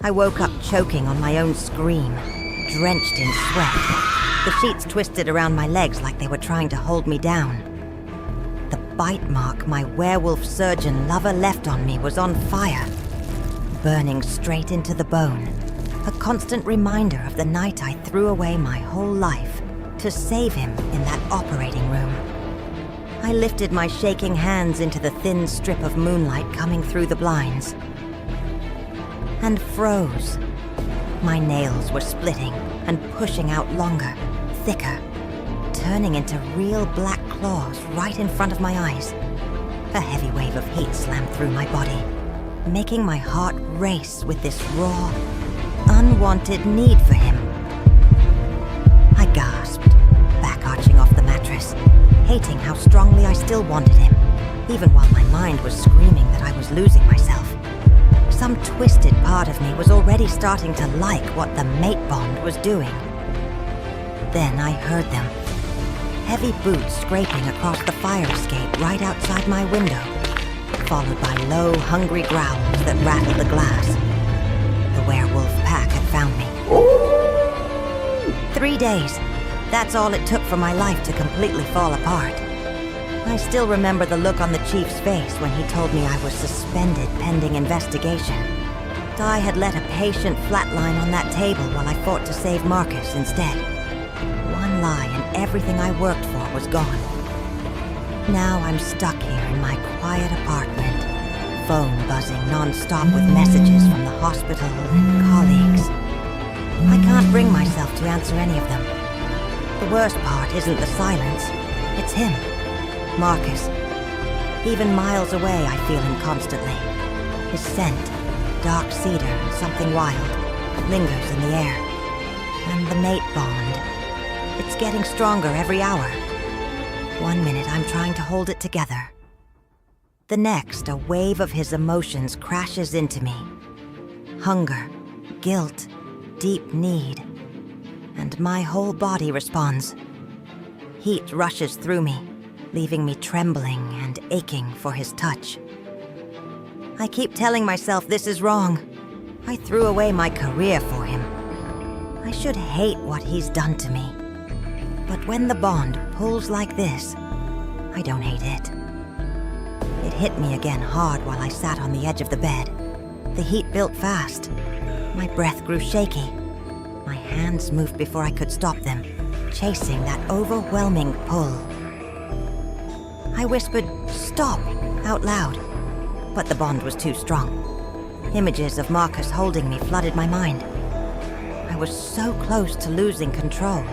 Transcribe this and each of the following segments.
I woke up choking on my own scream, drenched in sweat. The sheets twisted around my legs like they were trying to hold me down. The bite mark my werewolf surgeon lover left on me was on fire, burning straight into the bone. A constant reminder of the night I threw away my whole life to save him in that operating room. I lifted my shaking hands into the thin strip of moonlight coming through the blinds and froze. My nails were splitting and pushing out longer, thicker, turning into real black claws right in front of my eyes. A heavy wave of heat slammed through my body, making my heart race with this raw, unwanted need for him. I gasped, back arching off the mattress, hating how strongly I still wanted him, even while my mind was screaming that I was losing myself. Some twisted part of me was already starting to like what the mate bond was doing. Then I heard them. Heavy boots scraping across the fire escape right outside my window, followed by low, hungry growls that rattled the glass. The werewolf pack had found me. 3 days. That's all it took for my life to completely fall apart. I still remember the look on the chief's face when he told me I was suspended pending investigation. I had let a patient flatline on that table while I fought to save Marcus instead. One lie and everything I worked for was gone. Now I'm stuck here in my quiet apartment, phone buzzing non-stop with messages from the hospital and colleagues. I can't bring myself to answer any of them. The worst part isn't the silence, it's him. Marcus. Even miles away, I feel him constantly. His scent, dark cedar and something wild, lingers in the air. And the mate bond. It's getting stronger every hour. 1 minute I'm trying to hold it together. The next, a wave of his emotions crashes into me. Hunger, guilt, deep need. And my whole body responds. Heat rushes through me, leaving me trembling and aching for his touch. I keep telling myself this is wrong. I threw away my career for him. I should hate what he's done to me. But when the bond pulls like this, I don't hate it. It hit me again hard while I sat on the edge of the bed. The heat built fast. My breath grew shaky. My hands moved before I could stop them, chasing that overwhelming pull. I whispered, "Stop," out loud, but the bond was too strong. Images of Marcus holding me flooded my mind. I was so close to losing control.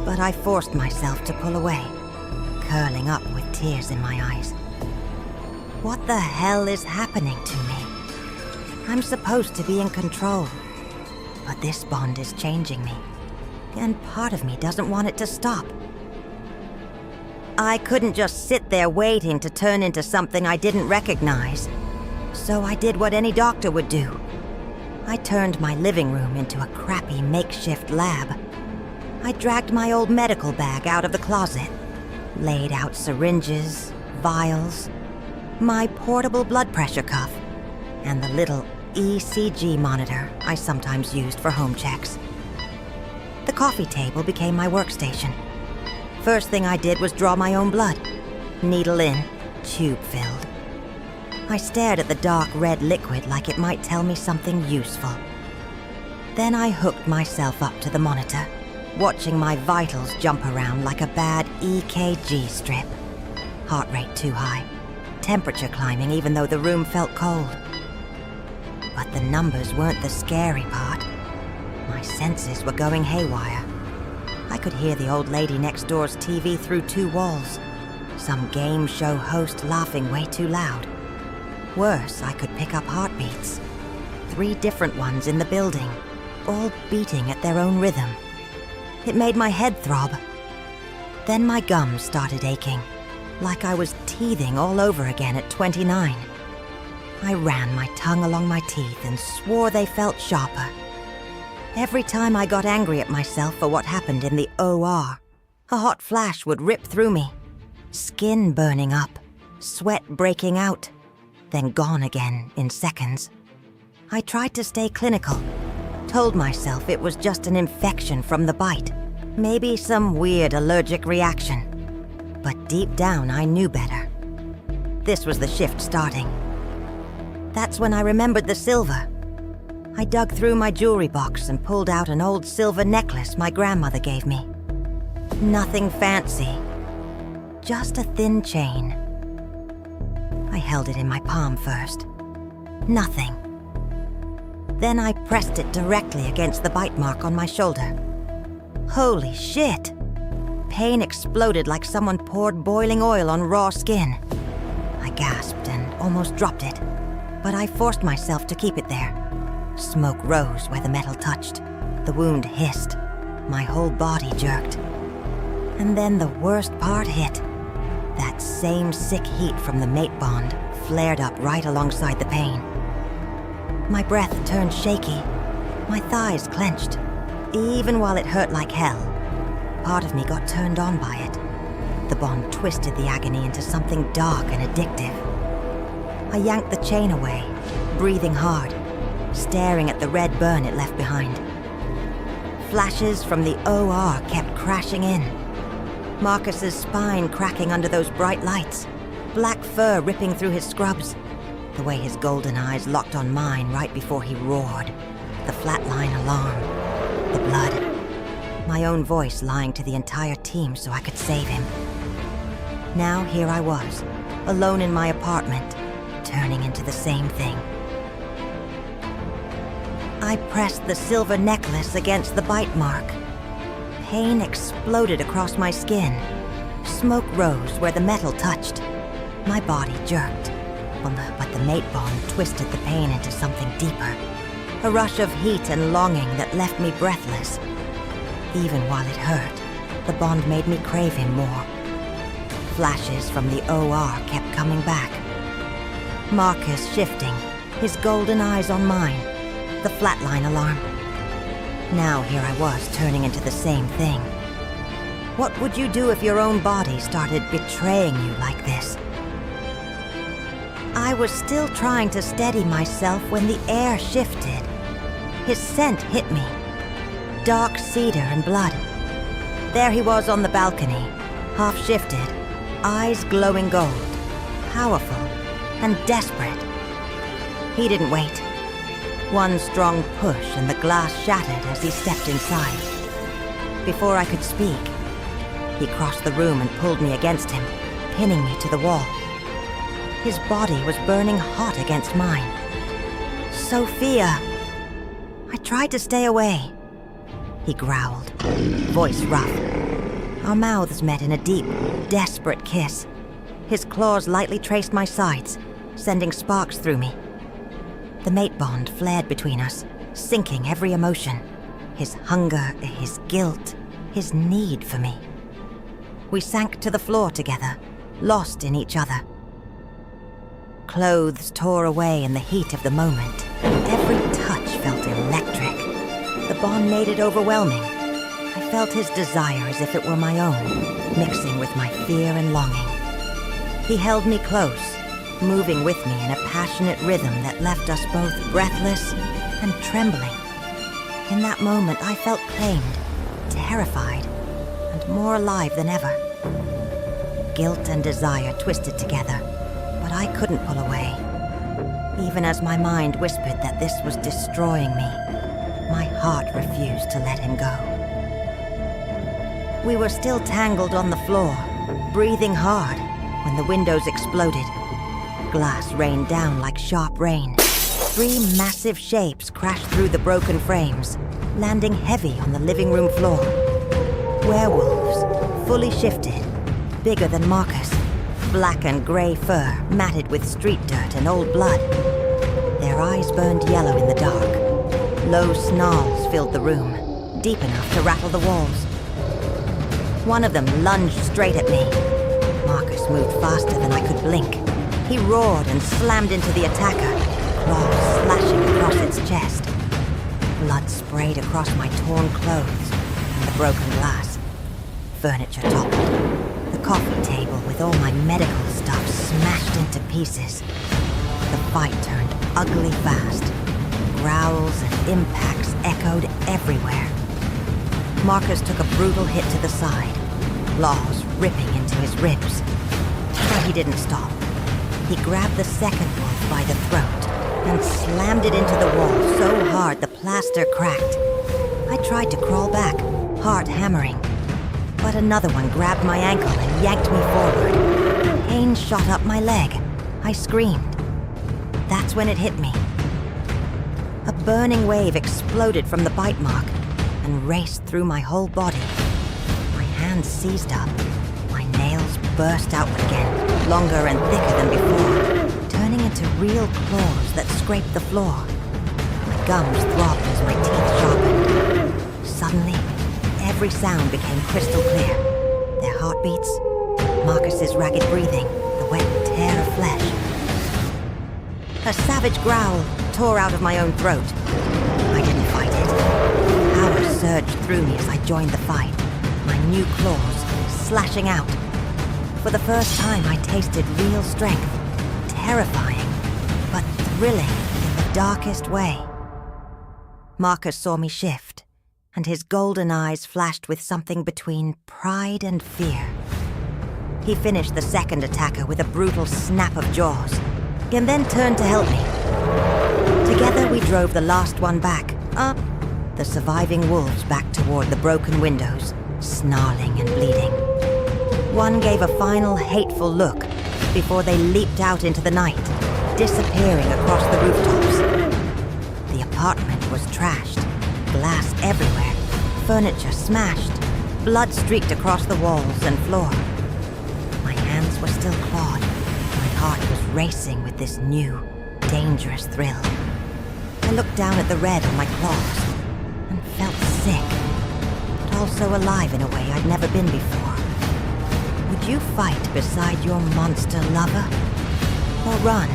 But I forced myself to pull away, curling up with tears in my eyes. What the hell is happening to me? I'm supposed to be in control, but this bond is changing me, and part of me doesn't want it to stop. I couldn't just sit there waiting to turn into something I didn't recognize. So I did what any doctor would do. I turned my living room into a crappy makeshift lab. I dragged my old medical bag out of the closet, laid out syringes, vials, my portable blood pressure cuff, and the little ECG monitor I sometimes used for home checks. The coffee table became my workstation. First thing I did was draw my own blood. Needle in, tube filled. I stared at the dark red liquid like it might tell me something useful. Then I hooked myself up to the monitor, watching my vitals jump around like a bad EKG strip. Heart rate too high, temperature climbing even though the room felt cold. But the numbers weren't the scary part. My senses were going haywire. I could hear the old lady next door's TV through 2 walls. Some game show host laughing way too loud. Worse, I could pick up heartbeats. 3 different ones in the building, all beating at their own rhythm. It made my head throb. Then my gums started aching, like I was teething all over again at 29. I ran my tongue along my teeth and swore they felt sharper. Every time I got angry at myself for what happened in the OR, a hot flash would rip through me. Skin burning up, sweat breaking out, then gone again in seconds. I tried to stay clinical, told myself it was just an infection from the bite, maybe some weird allergic reaction. But deep down, I knew better. This was the shift starting. That's when I remembered the silver. I dug through my jewelry box and pulled out an old silver necklace my grandmother gave me. Nothing fancy, just a thin chain. I held it in my palm first. Nothing. Then I pressed it directly against the bite mark on my shoulder. Holy shit! Pain exploded like someone poured boiling oil on raw skin. I gasped and almost dropped it, but I forced myself to keep it there. Smoke rose where the metal touched. The wound hissed. My whole body jerked. And then the worst part hit. That same sick heat from the mate bond flared up right alongside the pain. My breath turned shaky. My thighs clenched. Even while it hurt like hell, part of me got turned on by it. The bond twisted the agony into something dark and addictive. I yanked the chain away, breathing hard, staring at the red burn it left behind. Flashes from the OR kept crashing in. Marcus's spine cracking under those bright lights, black fur ripping through his scrubs, the way his golden eyes locked on mine right before he roared, the flatline alarm, the blood. My own voice lying to the entire team so I could save him. Now here I was, alone in my apartment, turning into the same thing. I pressed the silver necklace against the bite mark. Pain exploded across my skin. Smoke rose where the metal touched. My body jerked, but the mate bond twisted the pain into something deeper. A rush of heat and longing that left me breathless. Even while it hurt, the bond made me crave him more. Flashes from the OR kept coming back. Marcus shifting, his golden eyes on mine, the flatline alarm. Now here I was turning into the same thing. What would you do if your own body started betraying you like this? I was still trying to steady myself when the air shifted. His scent hit me. Dark cedar and blood. There he was on the balcony, half shifted, eyes glowing gold, powerful and desperate. He didn't wait. One strong push and the glass shattered as he stepped inside. Before I could speak, he crossed the room and pulled me against him, pinning me to the wall. His body was burning hot against mine. Sophia! I tried to stay away. He growled, voice rough. Our mouths met in a deep, desperate kiss. His claws lightly traced my sides, sending sparks through me. The mate bond flared between us, sinking every emotion. His hunger, his guilt, his need for me. We sank to the floor together, lost in each other. Clothes tore away in the heat of the moment. Every touch felt electric. The bond made it overwhelming. I felt his desire as if it were my own, mixing with my fear and longing. He held me close, moving with me in a passionate rhythm that left us both breathless and trembling. In that moment, I felt claimed, terrified, and more alive than ever. Guilt and desire twisted together, but I couldn't pull away. Even as my mind whispered that this was destroying me, my heart refused to let him go. We were still tangled on the floor, breathing hard, when the windows exploded. Glass rained down like sharp rain. 3 massive shapes crashed through the broken frames, landing heavy on the living room floor. Werewolves, fully shifted, bigger than Marcus, black and gray fur matted with street dirt and old blood. Their eyes burned yellow in the dark. Low snarls filled the room, deep enough to rattle the walls. One of them lunged straight at me. Marcus moved faster than I could blink. He roared and slammed into the attacker, claws slashing across its chest. Blood sprayed across my torn clothes and the broken glass. Furniture toppled. The coffee table with all my medical stuff smashed into pieces. The fight turned ugly fast. growls and impacts echoed everywhere. Marcus took a brutal hit to the side, claws ripping into his ribs. But he didn't stop. He grabbed the second wolf by the throat and slammed it into the wall so hard the plaster cracked. I tried to crawl back, heart hammering. But another one grabbed my ankle and yanked me forward. Pain shot up my leg. I screamed. That's when it hit me. A burning wave exploded from the bite mark and raced through my whole body. My hands seized up. My nails burst out again, longer and thicker than before, turning into real claws that scraped the floor. My gums throbbed as my teeth sharpened. Suddenly, every sound became crystal clear. Their heartbeats, Marcus's ragged breathing, the wet tear of flesh. A savage growl tore out of my own throat. I didn't fight it. Power surged through me as I joined the fight, my new claws slashing out. For the first time, I tasted real strength, terrifying, but thrilling in the darkest way. Marcus saw me shift, and his golden eyes flashed with something between pride and fear. He finished the second attacker with a brutal snap of jaws, and then turned to help me. Together we drove the last one back, up the surviving wolves back toward the broken windows, snarling and bleeding. One gave a final hateful look before they leaped out into the night, disappearing across the rooftops. The apartment was trashed, glass everywhere, furniture smashed, blood streaked across the walls and floor. My hands were still clawed. My heart was racing with this new, dangerous thrill. I looked down at the red on my claws and felt sick, but also alive in a way I'd never been before. Would you fight beside your monster lover? Or run?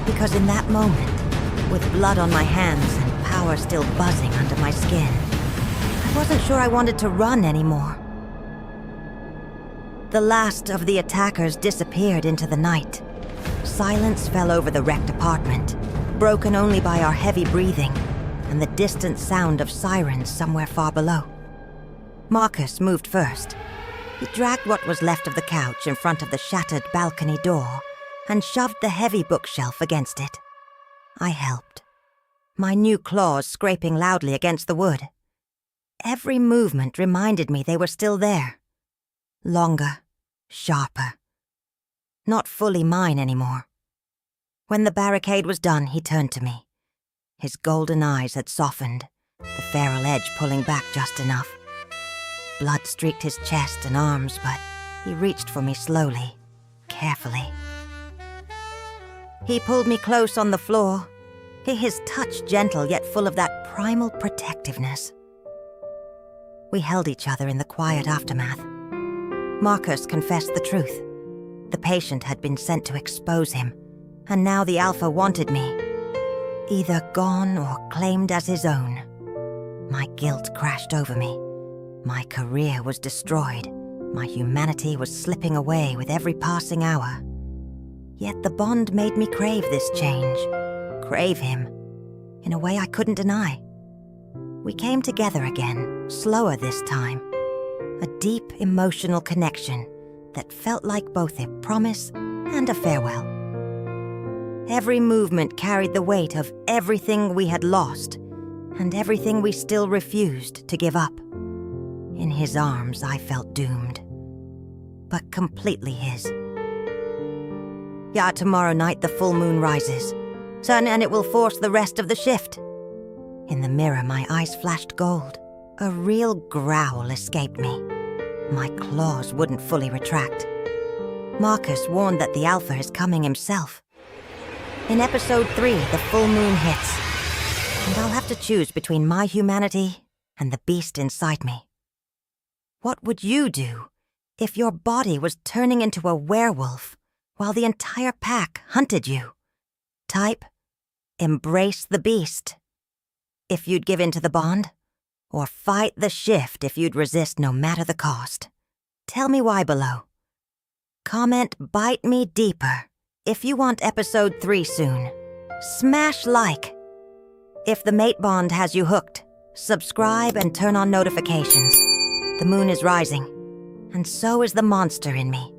Because in that moment, with blood on my hands and power still buzzing under my skin, I wasn't sure I wanted to run anymore. The last of the attackers disappeared into the night. Silence fell over the wrecked apartment, broken only by our heavy breathing and the distant sound of sirens somewhere far below. Marcus moved first. He dragged what was left of the couch in front of the shattered balcony door and shoved the heavy bookshelf against it. I helped, my new claws scraping loudly against the wood. Every movement reminded me they were still there. Longer, sharper. Not fully mine anymore. When the barricade was done, he turned to me. His golden eyes had softened, the feral edge pulling back just enough. Blood streaked his chest and arms, but he reached for me slowly, carefully. He pulled me close on the floor, his touch gentle yet full of that primal protectiveness. We held each other in the quiet aftermath. Marcus confessed the truth. The patient had been sent to expose him, and now the Alpha wanted me, either gone or claimed as his own. My guilt crashed over me. My career was destroyed. My humanity was slipping away with every passing hour. Yet the bond made me crave this change, crave him, in a way I couldn't deny. We came together again, slower this time. A deep emotional connection that felt like both a promise and a farewell. Every movement carried the weight of everything we had lost and everything we still refused to give up. In his arms, I felt doomed, but completely his. Yeah, tomorrow night the full moon rises, and it will force the rest of the shift. In the mirror, my eyes flashed gold. A real growl escaped me. My claws wouldn't fully retract. Marcus warned that the Alpha is coming himself. In episode 3, the full moon hits, and I'll have to choose between my humanity and the beast inside me. What would you do if your body was turning into a werewolf while the entire pack hunted you? Type, embrace the beast if you'd give in to the bond, or fight the shift if you'd resist no matter the cost. Tell me why below. Comment "Bite Me Deeper" if you want episode 3 soon. Smash like If the mate bond has you hooked, subscribe and turn on notifications. The moon is rising, and so is the monster in me.